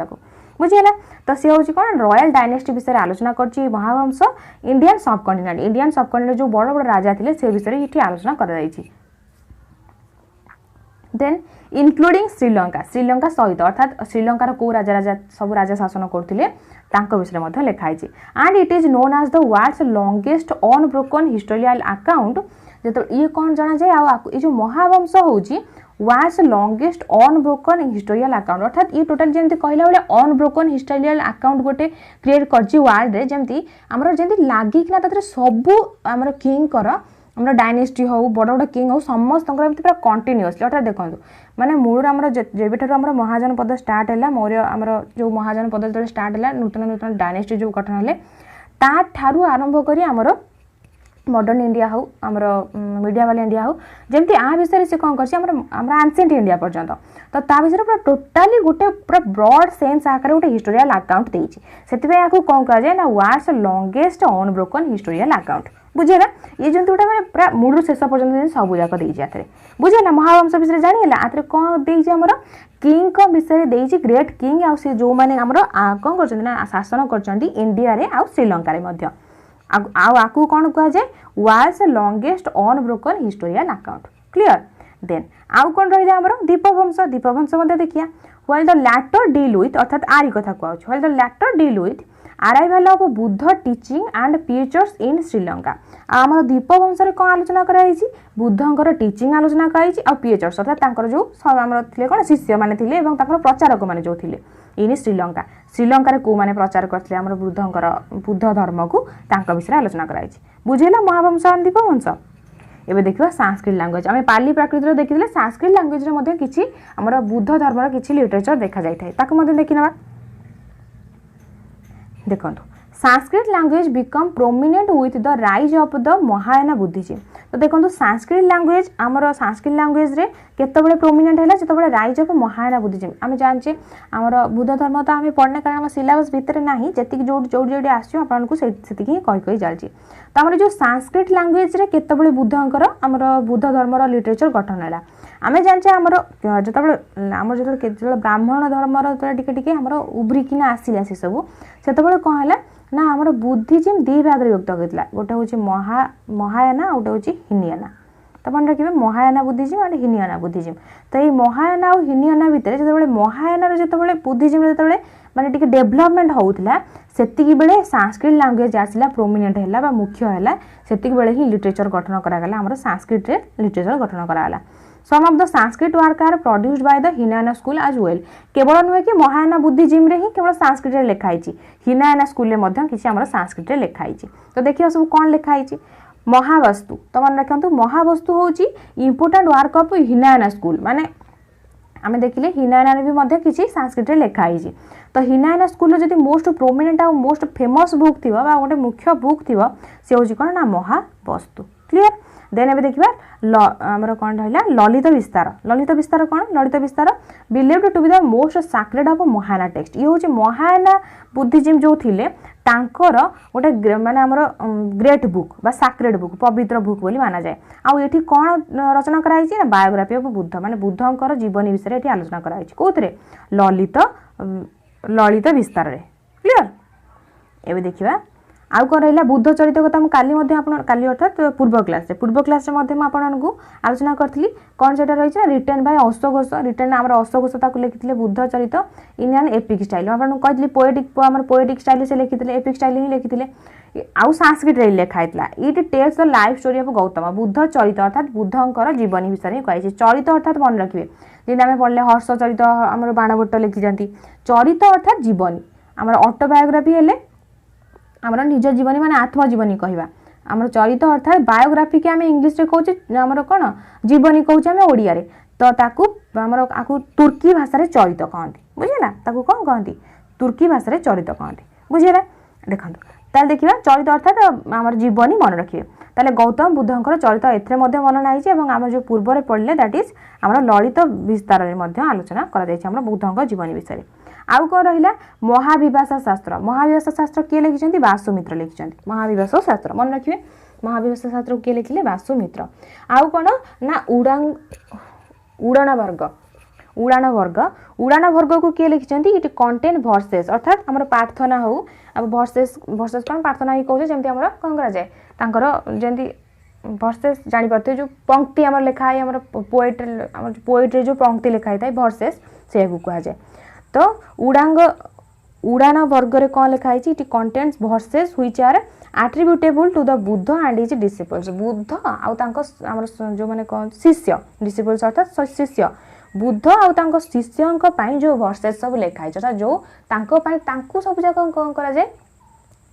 बुझीगला तो सी हूँ कौन रॉयल डायनेस्टी विषय आलोचना कर महावंश इंडियन सबकॉन्टिनेंट जो बड़ बड़ राजा थे से विषय ये आलोचना कर देन इनक्लूडिंग श्रीलंका सहित अर्थात श्रीलंकार को राजा सब राजा शासन करते विषय लिखाई and it is known as the world's longest unbroken historical account जो ये कौन जना जाए जो महावंश हूँ world's longest unbroken historical account अर्थात ये टोटाल जमी कहला बेले अनब्रोकन हिस्टोरियल अकाउंट गोटे क्रिएट कर वर्ल्ड रे जमी आमर जमी लगिकिना सबू आमर किंग आम डायनेस्टी हो बड़ बड़ किंग हो समस्त पूरा कंटिन्यूअसली अर्थात देखो माने मूल आम जेबेठार आम महाजनपद स्टार्ट है मौर्य आम जो महाजनपद जो स्टार्ट है नूतन नूतन डायनेस्टी जो गठन है ताठारू आरंभ करी आमर मॉडर्न इंडिया हो आमर मीडियावाल इंडिया हो जमती आ विषय से कौन कर आंसेंट इंडिया पर्यंत तो ता विषय पूरा टोटाली गोटे पूरा ब्रॉड सेन्स आकार गोटे हिस्टोरियल अकाउंट देती से कौन कहुए ना world's longest unbroken historical account बुझे ना ये जो गोटे मैंने पूरा मूल शेष पर्यटन सब जाक देती बुझे ना महावंश विषय जानीगला आते कौन देमर किंग को विषय देती ग्रेट किंग आउ से जो मैंने कौन कर शासन कर इंडिया रे आउ श्रीलंका आकु कौन कहुए world's longest unbroken historical account clear then आउ कौन रही आमर दीपवंश दीपवंश देखिए while the latter deal with अर्थात आरी कथा कहूँ while the latter deal with arrival of Buddha teaching and features in Sri Lanka आम दीपवंश में कौन आलोचना कराई बुद्धंकर टीचिंग आलोचना कराई आ फीचर्स अर्थात जो आम थे कौन शिष्य मैंने प्रचारक मैंने जो थे इन श्रीलंका श्रीलंका को मैंने प्रचार करते आम बुद्धंकर बुद्ध धर्म को विषय आलोचना कराई बुझेला महावंश और दीपवंश एबे देखिबा संस्कृत लैंग्वेज आम पाली प्राकृत देखी संस्कृत लैंग्वेज रे किछि हमर बुद्ध धर्म किछि लिटरेचर देखा जाय थाए ताको मध्ये देखि नबा देखंतु Sanskrit language become prominent with the rise of the Mahayana Buddhism तो देखो संस्कृत लैंग्वेज आमर संस्कृत लैंग्वेज रे केतबेले प्रोमिनेंट है जितेबाला राइज ऑफ महायाना बुद्धिज्म आम जाने आमर बुद्ध धर्म तो आम पढ़ने कारण सिलेबस भितर ना जी जो जो आपको कही जाए तो आम जो संस्कृत लैंग्वेज रे केतबेले बुद्धंकर आमर बुद्ध धर्मर लिटरेचर गठन है आम जाने आमर जो ब्राह्मण धर्मर टिके आमर उभरिकिना आसला से सब से कौन है ना आमर बुद्धिज्म दी भाग में व्यक्त होता गोटे हूँ महायाना आ गोटे हूँ हिनियाना तो मन रखिए महायाना बुद्धिज्म एंड हिनियाना बुद्धिज्म तो ये महायाना और हिनियाना भितर जो महायाना जो बुद्धिज्म जो माने टिके डेवलपमेंट होता से बेले संस्कृत लैंग्वेज आसला प्रोमिनेंट है मुख्य है से बेले ही लिटरेचर गठन कराला आमर संस्कृत लिटरेचर गठन कराला some of the Sanskrit work are produced by the Hinayana school as well केवल नुहे कि महायाना बुद्धिज्म रे ही केवल संस्कृत रे लिखाई हिनायाना स्कूल रे मध्य किसी आमर संस्कृत रे लिखाई तो देखिए सब कौन लिखाई महावस्तु तो मन रखु महावस्तु हूँ important work of Hinayana school माने आम देखिले हिनायाना भी मध्य किसी संस्कृत रे लिखाई तो हिनायाना स्कूल जो मोस्ट प्रोमिनेंट आ मोस्ट फेमस बुक थी गोटे मुख्य बुक थी सी हूँ कौन ना महावस्तु क्लीयर देन एबे देखिबा हमर कोन रहला ललित विस्तार कोन Lalita Vistara believed to be the most sacred of Mahayana text ये होचे महायाना बुद्धिज्म जो थिले तांकर गोटे माने हमर ग्रेट बुक बा सैक्रेड बुक पवित्र बुक बोली माना जाए आ एठी कोन रचना कराई छी ना बायोग्राफी ऑफ बुद्ध माने बुद्धंकर जीवनी विषय एठी आलोचना कराई छी कोथरे ललित विस्तार रे क्लियर एबे देखिबा आउ कौन रहा बुद्ध चरित कथा मुझे काली अर्थात पूर्व क्लास आपको आलोचना करी कौन से रही रिटेन बाय अश्वघोष रिटेन आम अश्वघोष लिखी बुद्ध चरित इन एन एपिक स्टाइल आपको कहली पोएटिक स्टाइल से लिखी एपिक स्टाइल ही लिखी आउ संस्कृत रे लिखाई it tells the life story of Gautam Buddha चरित अर्थात बुद्धंकर जीवनी विषय में कही चरित अर्थात मन रखिए जमी आम पढ़ले हर्ष चरित आम बाणभट्ट लिखी चरित अर्थात जीवनी आम ऑटोबायोग्राफी हेले आमर निज जीवनी माने आत्मजीवनी कहवा आमर चरित अर्थात बायोग्राफी के आम इंग्लीश रे कहूँ आमर कौन जीवनी कहूँ आम ओडिया रे तो ताकू आमर आकु तुर्की भाषा चरित कहती बुझेगा ताकू कौन कहती तुर्की भाषा चरित कहती बुझेगा देखो ताल देखिए चरित अर्थात आमर जीवनी मन रखिए ताले गौतम बुद्धंकर चरित एथरे मन नाई आम जो पूर्व पढ़ले दैट इज आमर ललित विस्तार में आलोचना कर बुद्धंकर जीवनी विषय आउ कौन रहा महाविभाषा शास्त्र किए लिखिं वासुमित्र लिखिं महाविभाषा शास्त्र मन रखिए महाविभाषा शास्त्र किए लिखिले वासुमित्र आउ कौन ना उड़ान वर्ग को किए लिखिं इट कंटेन वर्सेस अर्थात आम प्रार्थना हो अब वर्सेस कौन प्रार्थना ही कहे जमी आम कौन कर जमी वर्सेस जापारे जो पंक्ति आम लिखाए आम पोएट्री जो पंक्ति लिखाई था वर्सेस से कहुए तो उड़ान वर्ग रे कौन लिखाई it contains verses which are attributable to the Buddha and his disciples Buddha आउ जो माने शिष्य डिसिपल्स अर्थात शिष्य बुद्ध आउ शिष्यों जो वर्सेस सब लिखाई अर्थात जो सब जगह कौन करा जाए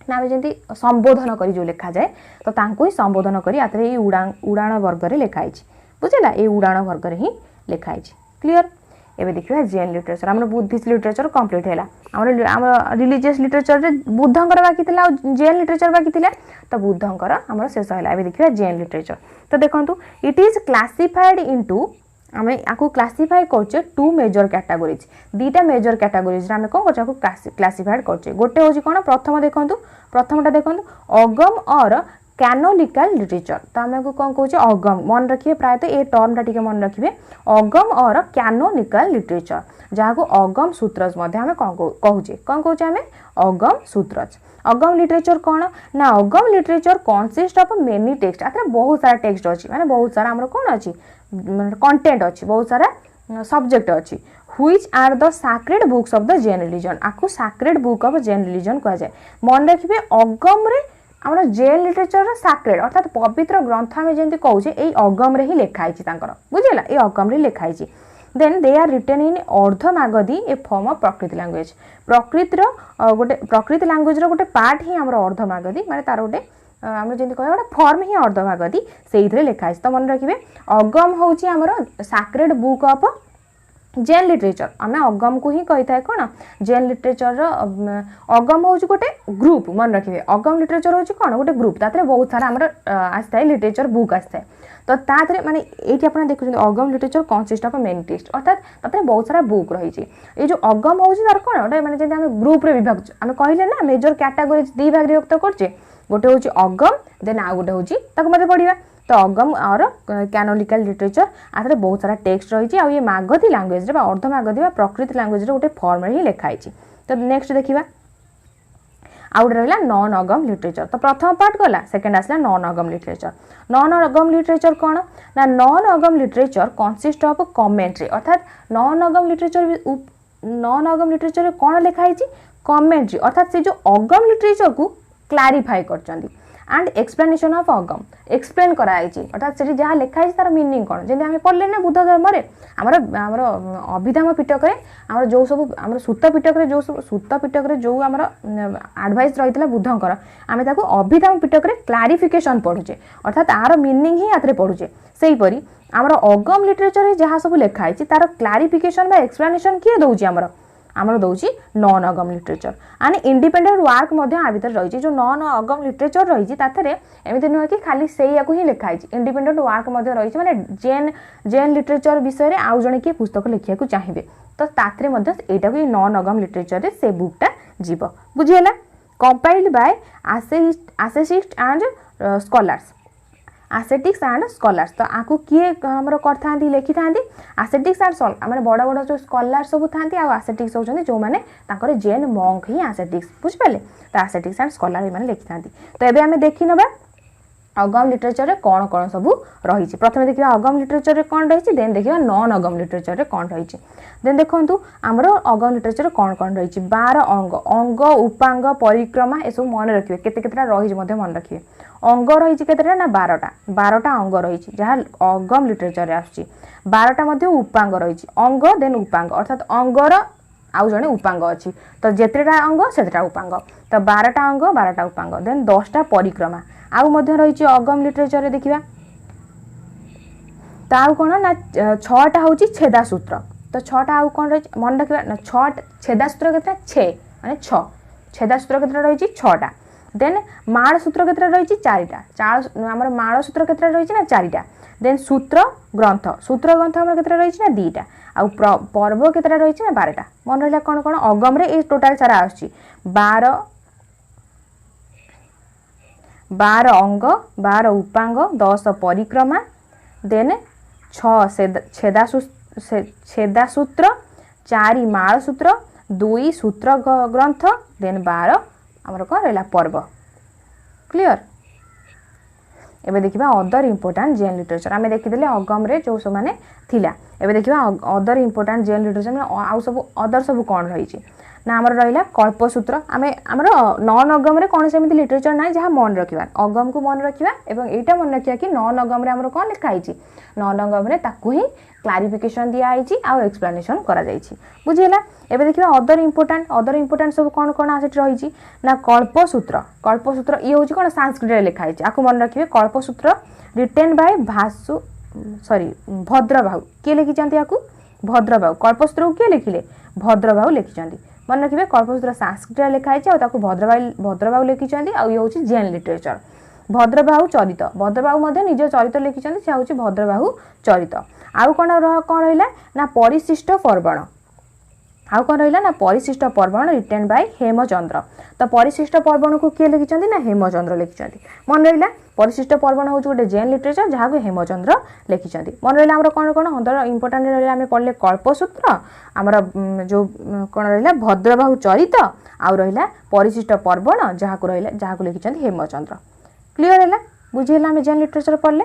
ना आम जमी संबोधन कर जो लिखा जाए तो तांको ही संबोधन कर उड़ाण वर्ग में लिखाई बुझेगा ये उड़ाण वर्ग में ही लिखाई क्लीयर। एबे देखिए जैन लिटरेचर आम बुद्धिस्ट लिटरेचर कंप्लीट है आम रिलीजियस लिटरेचर रे बुद्धंकर बाकी थिला जैन लिटरेचर बाकी थिला तो बुद्धंकर आम शेष है। एबे देखिए जैन लिटरेचर तो देखो इट इज क्लासिफाइड इनटू आम आपको क्लासीफाई करछे टू मेजर कैटेगोरीज दीटा मेजर कैटेगोरीज आम कौन कर क्लासीफाइड करछे गोटे हूँ कौन प्रथम देखो प्रथमटा देखो अगम और कैनोनिकल लिटरेचर तो आम को कौन कहे अगम मन रखिए प्रायतः ये टर्मटा टी मन रखिए अगम और कैनोनिकल लिटरेचर जहाँ को अगम सूत्रज आम कौचे आम अगम सूत्रज। अगम लिटरेचर कौन ना अगम लिटरेचर कनसिस्ट ऑफ मेनी टेक्स्ट आते बहुत सारा टेक्स्ट अच्छी माने बहुत सारा आम कौन अच्छी कंटेंट अच्छी बहुत सारा सब्जेक्ट अच्छी which are the sacred books of the Jain religion आपको sacred book of Jain religion कह जाए। मन रखिए अगम रे आम जैन लिटरेचर सैक्रेड अर्थात पवित्र ग्रंथ आम जमी कहे ये अगम रे ही लिखाई बुझेगा ये अगम रे लिखाई then they are written in Ardhamagadhi a form of Prakrit language प्रकृतिर गोटे प्रकृति लैंग्वेज गोटे पार्ट ही आम अर्धमागधी माने तार गोटे आम जमी कह गोटे फॉर्म ही अर्धमागधी से लिखाई तो मन रखिए अगम हूँ आमर sacred book of Jain literature आम अगम को ही कही था कौन जैन लिटरेचर अगम हूँ गोटे ग्रुप मन रखिए अगम लिटरेचर हूँ कौन गोटे ग्रुप ताते बहुत सारा आम आसता है लिटरेचर बुक आसता है तो ताथे माने ये आप देखुं अगम लिटरेचर कनसिस्ट ऑफ मेनी टेक्स्ट अर्थात ताते बहुत सारा बुक रही ये जो अगम हूँ तार कौन गोटे मैंने जैसे आम ग्रुप रे विभाग आम कहले ना मेजर कैटेगोरीज दी भाग विभक्त करछे गोटे हूँ अगम देन आउ गोटे हूँ मत पढ़ा तो अगम और कैनोनिकल लिटरेचर आते बहुत सारा टेक्स्ट रही है ये मागधी लैंग्वेज अर्धमागधी प्रकृति लैंग्वेज गोटे फॉर्म ही लिखाई तो नेक्स्ट देखा आउट रहा नॉन अगम लिटरेचर तो प्रथम पार्ट गला सेकेंड आसला नॉन अगम लिटरेचर। नॉन अगम लिटरेचर कौन ना non Agam literature कनसिस्ट of commentary अर्थात नॉन अगम लिटरेचर कौन लिखाई कमेंट्री अर्थात से जो अगम लिटरेचर को क्लारिफाई कर and explanation of Agam explain कराई अर्थात से जहाँ लिखाई तार मीनिंग कौन जमी आम पढ़ले ना बुद्ध धर्म आमर आमर अभिधाम पिटक आमर जो सब आम सूत पिटक जो सब सूत पिटक जो आमर एडवाइस रही है बुद्धंकर आम अभिधाम पिटक क्लारिफिकेशन पढ़ुचे अर्थात आर मीनिंग ही आते पढ़ुचे सेहीपरि आमर अगम लिटरेचर जहाँ सब लिखाई तार क्लारिफिकेशन बा एक्सप्लेनेशन किए दौर आमर आमर दौची non Agam literature and independent work आ भीतर रही जो नॉन अगम लिटरेचर रही एमती नुह कि खाली से ही लिखाई इंडिपेंडेंट वर्क रही माने जैन लिटरेचर विषय में आउ जड़े किए पुस्तक लिखा चाहिए तो तात्रे यहाँ को नॉन अगम लिटरेचर से बुकटा जीव बुझीगला compiled by ascetics and scholars ascetics and scholars तो आपको किए आमर कर लिखि था एसेटिक्स एंड मैंने बड़ बड़ जो स्कॉलर सब था एसेटिक्स होती जो मैंने जैन मंक ही एसेटिक्स बुझिपारे तो एसेटिक्स एंड स्कॉलर ये लिखि था तो ये आम देखी ना अगम लिटरेचर कौन कौन सब रही प्रथम देखा अगम लिटरेचर कौन रही देन देखा नॉन अगम लिटरेचर कौन रही देन देखो आमर अगम लिटरेचर कौन कौन रही 12 अंग अंग उपांग परिक्रमा ये सब मन रखिए केतेटा रही मन रखिए अंग रही केतेटा ना 12टा अंग रही जहाँ अगम लिटरेचर आसुची 12टा उपांग रही अंग देन उपांग अर्थात अंगर आउ जड़े उपांग अच्छी तो जितेटा अंग से उपांग तो 12टा अंग 12टा उपांग देन 10टा परिक्रमा आउ मध्य रही अगम लिटरेचर देखा तो आउ कौन ना 6टा हूँ छेदा सूत्र तो 6टा आउ कौन रही मन रखा ना 6 छेदा सूत्र के 6 माने 6 छेदा सूत्र के रही 6टा देन माड़ सूत्र के रही 4टा आमर माड़ सूत्र के रही ना 4टा देन सूत्र ग्रंथ आम के रही ना 2टा आउ पर्व के रही ना 12टा मन रहा कौन कौन अगम रे टोटाल सारा आसुची 12 अंग 12 उपांग 10 परिक्रमा देन 6 छेदा सूत्र 4 माळ सूत्र 2 सूत्र ग्रंथ देन 12 आमर कौन रहा पर्व क्लियर। एबे देखिबा अदर इंपोर्टेंट जैन लिटरेचर आम देखीदे अगम रे जो सब माने थिला एबे देखिबा अदर इंपोर्टेंट जैन लिटरेचर आउ सब अदर सब कौन रही ना आमर रहा कल्पसूत्र आमर नन अगम कौन सेमती लिटरेचर ना जहाँ मन रखा अगम को मन रखा और यहाँ मन रखा कि नन अगम आमर कौन लिखाई नन अगम ही क्लारिफिकेशन दिखाई आउ एक्सप्लेनेशन करा बुझीला। एबे देखिए अदर इंपोर्टाट सब कौन कौन रही ना कल्पसूत्र ये हूँ कौन संस्कृत लिखाई आपको मन रखिए कल्पसूत्र रिटेन बाय भासु सॉरी भद्रबाहु किए लिखिं या भद्रबाहु कल्पसूत्र को किए लिखिले भद्रबाहु लिखिं मन रखिए कल्पसूत्र संस्कृत लिखाई भद्रबाहु लिखिं आउ ये हूँ जैन लिटरेचर भद्रबाहु भद्रबाहु निज चरित्र लिखिं से हूँ भद्रबाहु चरित आउ कौन रहा ना परिशिष्ट पर्वण आउ कौन रहा ना परिशिष्ट पर्वण रिटेन बाय हेमचंद्र तो परिशिष्ट पर्वण को किए लिखिं ना हेमचंद्र लिखिं मन रहा परिशिष्ट पर्वण हूँ गोटे जैन लिटरेचर जहाँ को हेमचंद्र लिखिं मन रहा आमर कौन कौन अदर इंपोर्टाट रहा आम पढ़ले कल्पसूत्र आमर जो कौन रहा भद्रबाहु चरित आउ रहा परिशिष्ट पर्वण जहाँ को रहा जहाँ को लिखिं हेमचंद्र क्लीयर है बुझीला आम जैन लिटरेचर पढ़ले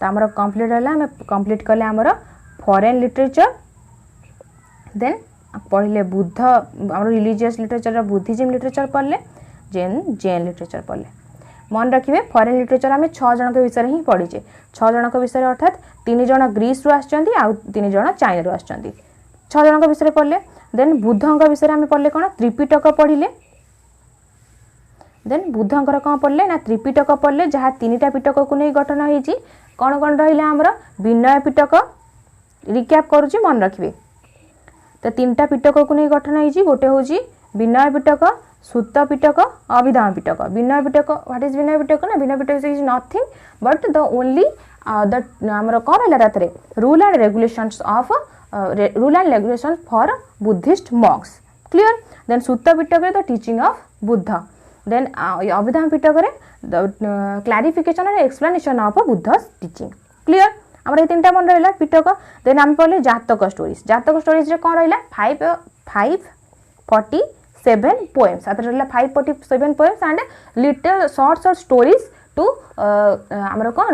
तो आमर कंप्लीट है आम कंप्लीट कले आमर फॉरेन लिटरेचर देन पढ़ले बुद्ध आम रिलीजियस लिटरेचर बुद्धिज्म लिटरेचर पढ़ले जैन लिटरेचर पढ़ले मन रखिए फॉरेन लिटरेचर आम 6 जन के विषय ही पढ़ीचे 6 जन के विषय अर्थात 3 जन ग्रीस रु आछंती आउ 3 जन चाइना रु आछंती 6 जन के विषय पढ़ले देन बुद्धंक विषय आम पढ़ले कौन त्रिपिटक पढ़िले देन बुद्धंकर कौन पढ़ले ना त्रिपिटक पढ़ले जहाँ 3टा पिटक को नहीं गठन होती कौन कौन रहा आमर विनय पिटक रिक्याप करुच्ची मन रखिए तो 3टा पिटक को नहीं गठन होती गोटे हूँ विनय पिटक सूत पिटक अभिधान पिटक विनय पिटक व्हाट इज विनय पिटक ना Vinaya Pitaka is nothing but the only the आमर कौन है rule and regulations of rule and regulations for Buddhist monks clear then Sutta Pitaka the teaching of Buddha then Abhidhamma Pitaka the clarification and explanation of Buddha's teaching clear आमर ये 3टा मन रहा पिटक then आम पढ़ले जातक स्टोरीज कौन रहा 547 पोएम्स आते रहा 547 poems and little short stories to आमर कौन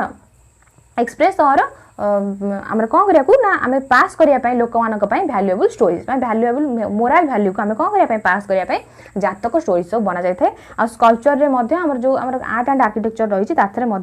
एक्सप्रेस और आमर कौन करिया ना आम पास करने लोक मान valuable stories valuable morale value को आम कौन करने पास करने जातक स्टोरीज सब बना जाए आ स्कल्पचर रे मध्य आमर जो आमर आर्ट एंड आर्किटेक्चर रही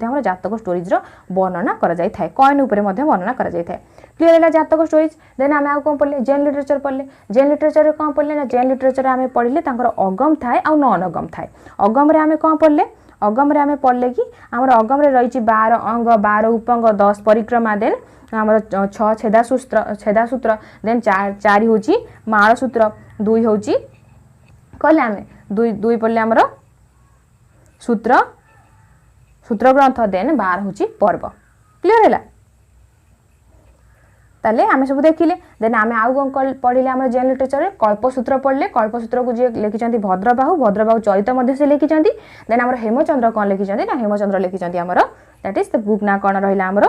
है जातक स्टोरीज वर्णना कर कॉइन उपर वर्णना कर क्लीयर है जातक स्टोरीज देन आम आउ कौन पढ़ले जैन लिटरेचर पढ़ले जैन लिटरेचर कौन पढ़ले ना जैन लिटरेचर आम पढ़ले अगम थाए आ नन अगम थाए अगम आम कौन पढ़ले अगम आम पढ़ले कि आमर अगम रही 12 अंग 12 उपंग 10 परिक्रमा देन आमर 6 छेदासूत्र देन 4 हूँ मालसूत्र 2 हूँ कहले आम 2 पढ़ले आमर सूत्र ग्रंथ देन 12 हूँ पर्व क्लीयर है ताले आम सब देखिले देन आम आउ कौन पढ़ले आम जैन लिटरेचर कल्पसूत्र पढ़ले कल्पसूत्र को जी लिखिं भद्रबाहु चरित से लिखिं देन आम हेमचंद्र कौन लिखिं ना हेमचंद्र लिखिं आमर दैट इज द बुक ना कौन रहा आमर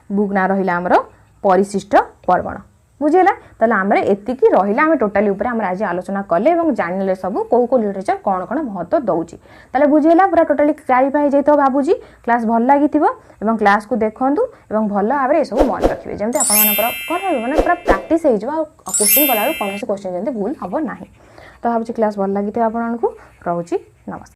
बुक ना रहा आमर परिशिष्ट पर्वण बुझेगा ताले आमर एतिकी रहा आम टोटाली ऊपर आम आज आलोचना कले जानिले सब कौ लिटरेचर कौन कौन महत्व दौची ताले बुझेगा पूरा टोटाली क्लारिफाई जाइए भावुची क्लास भल लगी क्लास को देखूँ और भल भाव में सब मन रखिए जमी आप मैंने पूरा प्राक्टिस हो क्वेश्चन कला कौन क्वेश्चन जमी भूल हम ना तो भावी क्लास भल लगी आपको रोचे नमस्कार।